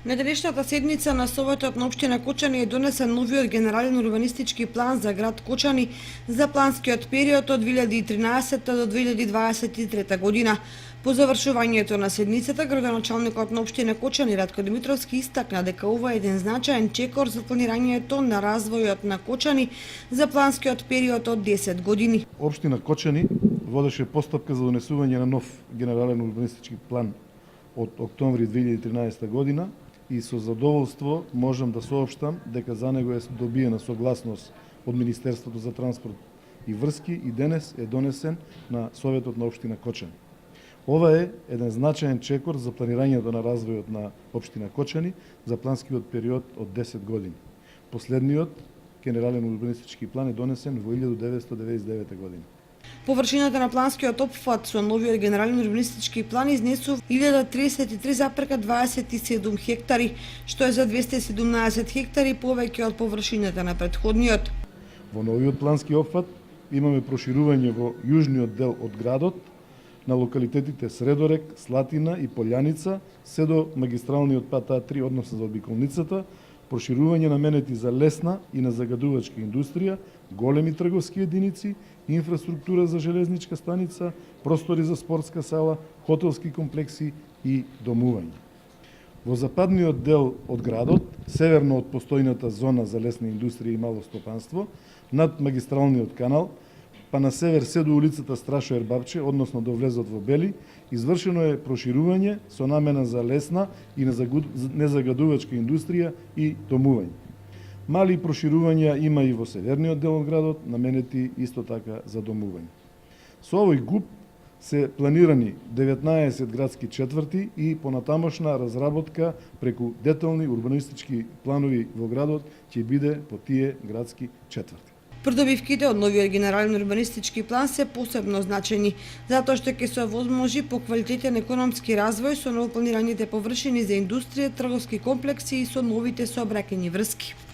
На денешната седница на Советот на општина Кочани е донесен новиот генерален урбанистички план за град Кочани за планскиот период од 2013 до 2023 година. По завршувањето на седницата, градоначалникот на општина Кочани Ратко Димитровски истакна дека ова е еден значаен чекор за планирањето на развојот на Кочани за планскиот период од 10 години. Општина Кочани водеше постапка за донесување на нов генерален урбанистички план од октомври 2013 година и со задоволство можам да соопштам дека за него е добиена согласност од Министерството за транспорт и врски и денес е донесен на Советот на општина Кочани. Ова е еден значаен чекор за планирањето на развојот на општина Кочани за планскиот период од 10 години. Последниот генерален урбанистички план е донесен во 1999 година. Површината на планскиот опфат со новиот генерален урбанистички план изнесува 1033,27 хектари, што е за 217 хектари повеќе од површината на претходниот. Во новиот плански опфат имаме проширување во јужниот дел од градот на локалитетите Средорек, Слатина и Полјаница, се до магистралниот пат А3, односно за обиколницата, проширување наменети за лесна и на загадувачка индустрија, големи трговски единици, инфраструктура за железничка станица, простори за спортска сала, хотелски комплекси и домување. Во западниот дел од градот, северно од постојната зона за лесна индустрија и мало стопанство, над магистралниот канал, па на север се до улицата Страшо Ербапче, односно до влезот во Бели, извршено е проширување со намена за лесна и незагадувачка индустрија и домување. Мали проширувања има и во северниот дел од градот, наменети исто така за домување. Со овој ГУП се планирани 19 градски четврти и понатамошна разработка преку детални урбанистички планови во градот ќе биде по тие градски четврти. Придобивките од новиот генерален урбанистички план се посебно значени, затоа што ќе се овозможи по квалитетен економски развој со новопланираните површини за индустрија, трговски комплекси и со новите сообраќајни врски.